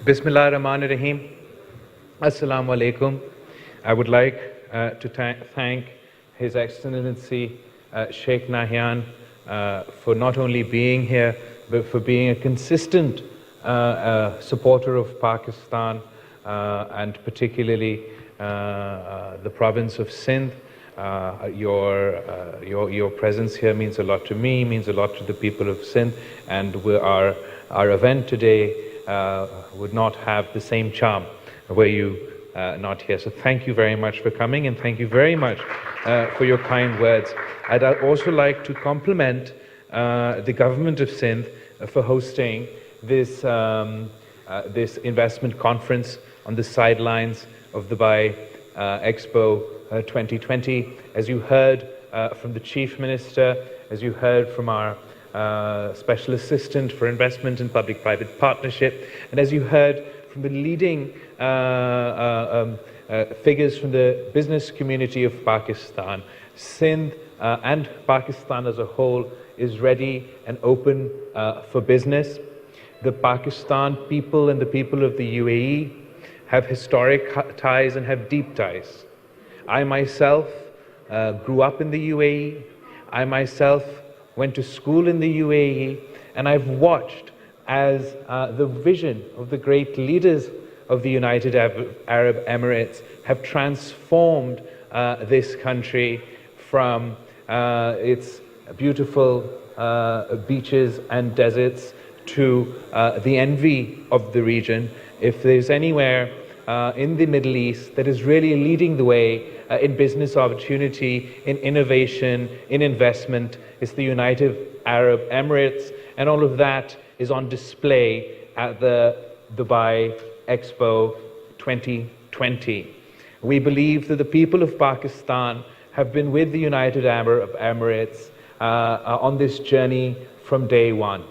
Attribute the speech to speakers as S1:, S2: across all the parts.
S1: Bismillah ar-Rahman ar-Rahim. Assalamu alaikum. I would like to thank His Excellency Sheikh Nahyan for not only being here, but for being a consistent supporter of Pakistan and particularly the province of Sindh. Your presence here means a lot to me, means a lot to the people of Sindh, and our event today would not have the same charm were you not here. So thank you very much for coming, and thank you very much for your kind words. I'd also like to compliment the government of Sindh for hosting this investment conference on the sidelines of Dubai Expo 2020. As you heard from the Chief Minister, as you heard from our Special Assistant for Investment and Public-Private Partnership, and as you heard from the leading figures from the business community of Pakistan, Sindh and Pakistan as a whole is ready and open for business. The Pakistan people and the people of the UAE have historic ties and have deep ties. I myself grew up in the UAE. I myself went to school in the UAE, and I've watched as the vision of the great leaders of the United Arab Emirates have transformed this country from its beautiful beaches and deserts to the envy of the region. If there's anywhere in the Middle East that is really leading the way in business opportunity, in innovation, in investment, it's the United Arab Emirates, and all of that is on display at the Dubai Expo 2020. We believe that the people of Pakistan have been with the United Arab Emirates on this journey from day one,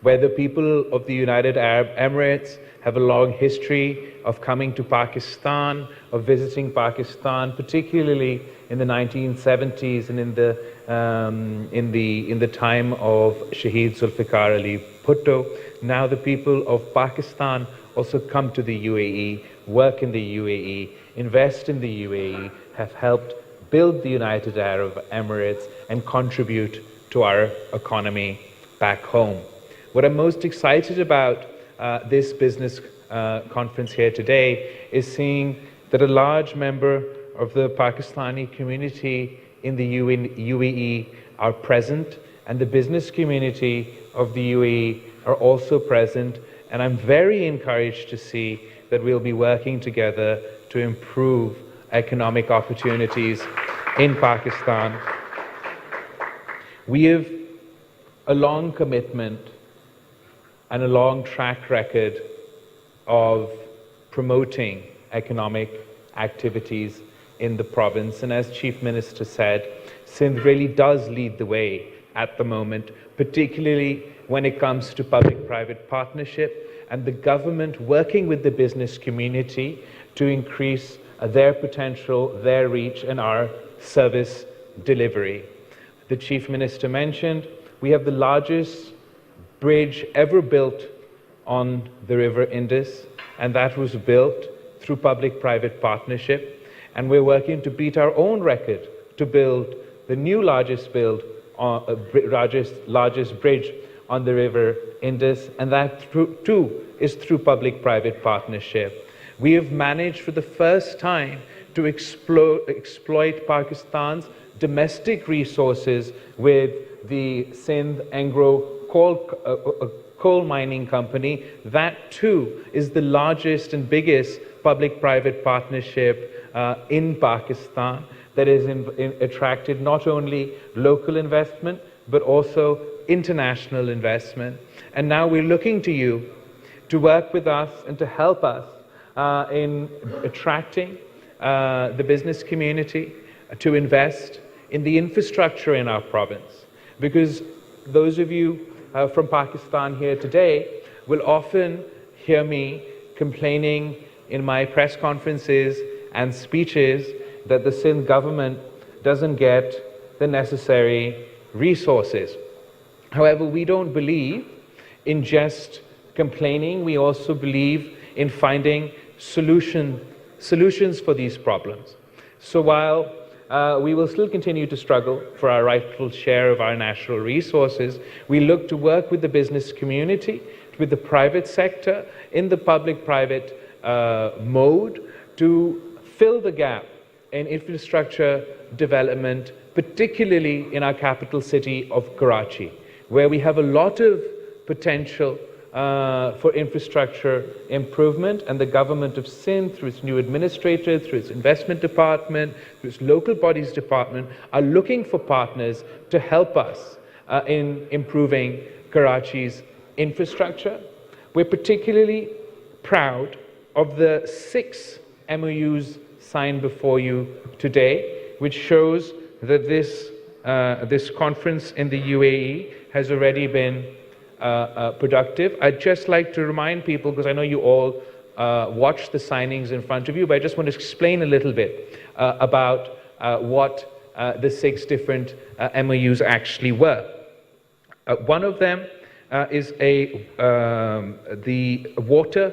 S1: where the people of the United Arab Emirates have a long history of coming to Pakistan, of visiting Pakistan, particularly in the 1970s and in the time of Shaheed Zulfikar Ali Bhutto. Now the people of Pakistan also come to the UAE, work in the UAE, invest in the UAE, have helped build the United Arab Emirates and contribute to our economy back home. What I'm most excited about this business conference here today is seeing that a large member of the Pakistani community in the UAE are present, and the business community of the UAE are also present, and I'm very encouraged to see that we'll be working together to improve economic opportunities in Pakistan. We have a long commitment and a long track record of promoting economic activities in the province. And as Chief Minister said, Sindh really does lead the way at the moment, particularly when it comes to public-private partnership and the government working with the business community to increase their potential, their reach, and our service delivery. The Chief Minister mentioned we have the largest bridge ever built on the River Indus, and that was built through public-private partnership. And we're working to beat our own record to build the new largest bridge on the River Indus, and that too is through public-private partnership. We have managed for the first time to exploit Pakistan's domestic resources with the Sindh Anglo coal mining company. That too is the largest and biggest public-private partnership in Pakistan that has attracted not only local investment but also international investment. And now we're looking to you to work with us and to help us in attracting the business community to invest in the infrastructure in our province. Because those of you from Pakistan here today will often hear me complaining in my press conferences and speeches that the Sindh government doesn't get the necessary resources. However, we don't believe in just complaining. We also believe in finding solutions for these problems. So while we will still continue to struggle for our rightful share of our natural resources, we look to work with the business community, with the private sector, in the public-private mode, to fill the gap in infrastructure development, particularly in our capital city of Karachi, where we have a lot of potential for infrastructure improvement, and the government of Sindh, through its new administrator, through its investment department, through its local bodies department, are looking for partners to help us in improving Karachi's infrastructure. We're particularly proud of the 6 MOUs signed before you today, which shows that this conference in the UAE has already been productive. I'd just like to remind people, because I know you all watched the signings in front of you, but I just want to explain a little bit about what the 6 different MOUs actually were. One of them is the water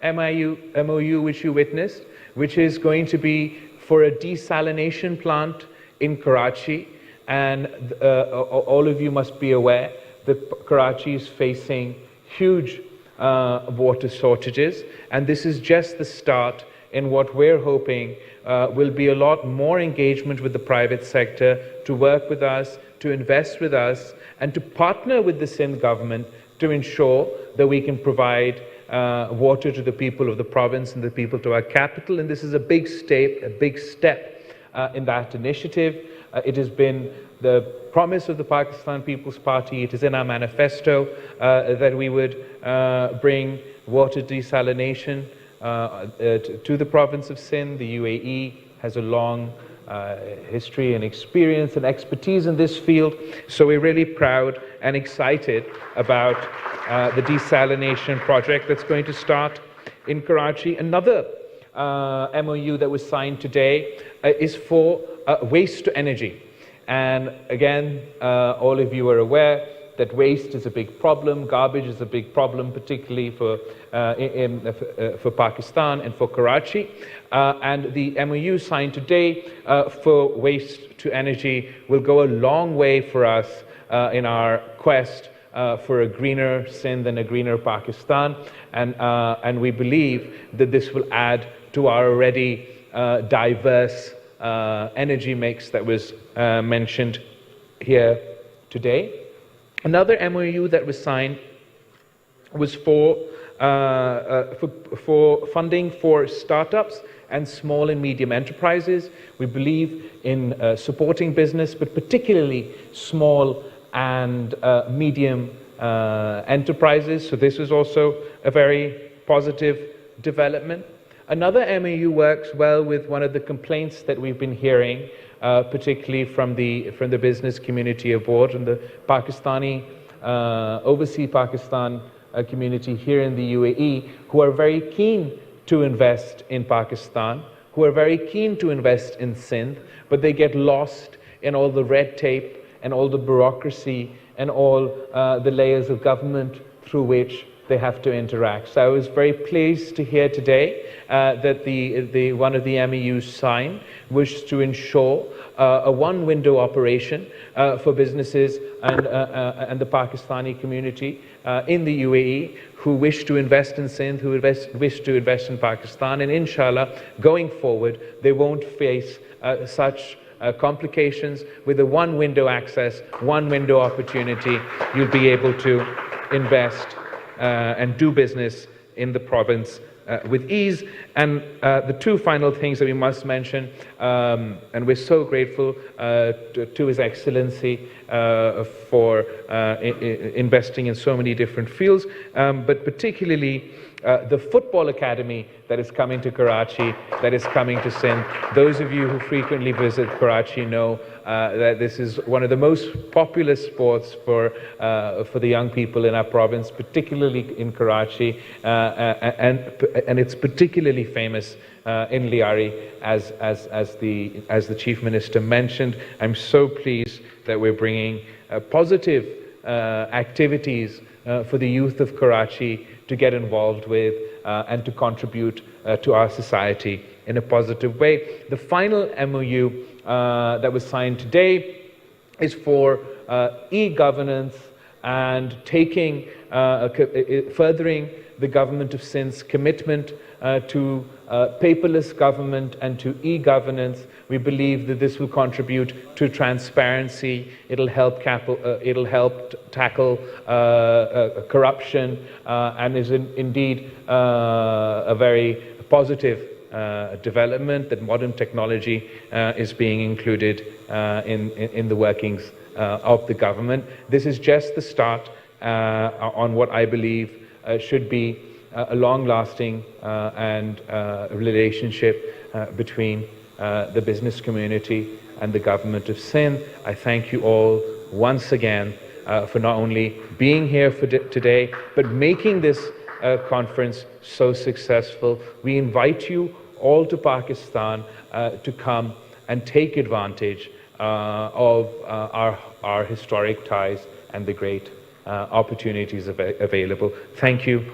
S1: MOU which you witnessed, which is going to be for a desalination plant in Karachi, and all of you must be aware that Karachi is facing huge water shortages, and this is just the start in what we're hoping will be a lot more engagement with the private sector, to work with us, to invest with us, and to partner with the Sindh government to ensure that we can provide water to the people of the province and the people to our capital. And this is a big step in that initiative. It has been the promise of the Pakistan People's Party. It is in our manifesto that we would bring water desalination to the province of Sindh. The UAE has a long history and experience and expertise in this field, so we're really proud and excited about the desalination project that's going to start in Karachi. Another MOU that was signed today is for waste to energy. And again, all of you are aware that waste is a big problem, garbage is a big problem, particularly for Pakistan and for Karachi. And the MOU signed today for waste to energy will go a long way for us in our quest for a greener Sindh and a greener Pakistan. And we believe that this will add to our already diverse energy mix that was mentioned here today. Another MOU that was signed was for funding for startups and small and medium enterprises. We believe in supporting business, but particularly small and medium enterprises. So this is also a very positive development. Another MOU works well with one of the complaints that we've been hearing, particularly from the business community abroad and the Pakistani, overseas Pakistan community here in the UAE, who are very keen to invest in Pakistan, who are very keen to invest in Sindh, but they get lost in all the red tape and all the bureaucracy and all the layers of government through which they have to interact. So I was very pleased to hear today that one of the MOUs signed was to ensure a one-window operation for businesses and the Pakistani community in the UAE who wish to invest in Sindh, who wish to invest in Pakistan, and inshallah, going forward, they won't face such complications. With a one-window access, one-window opportunity, you'll be able to invest and do business in the province with ease. And the 2 final things that we must mention, and we're so grateful to His Excellency for investing in so many different fields, but particularly the football academy that is coming to Karachi, that is coming to Sindh. Those of you who frequently visit Karachi know that this is one of the most popular sports for the young people in our province, particularly in Karachi, and it's particularly famous in Liari, as the Chief Minister mentioned. I'm so pleased that we're bringing positive activities for the youth of Karachi to get involved with and to contribute to our society in a positive way. The final MOU that was signed today is for e-governance and taking, furthering the Government of Sindh's commitment to paperless government and to e-governance. We believe that this will contribute to transparency. It'll help tackle corruption, and is indeed a very positive development that modern technology is being included in the workings of the government. This is just the start on what I believe should be a long-lasting and relationship between the business community and the government of Sindh. I thank you all once again for not only being here for today, but making this conference so successful. We invite you all to Pakistan to come and take advantage of our historic ties and the great opportunities available. Thank you.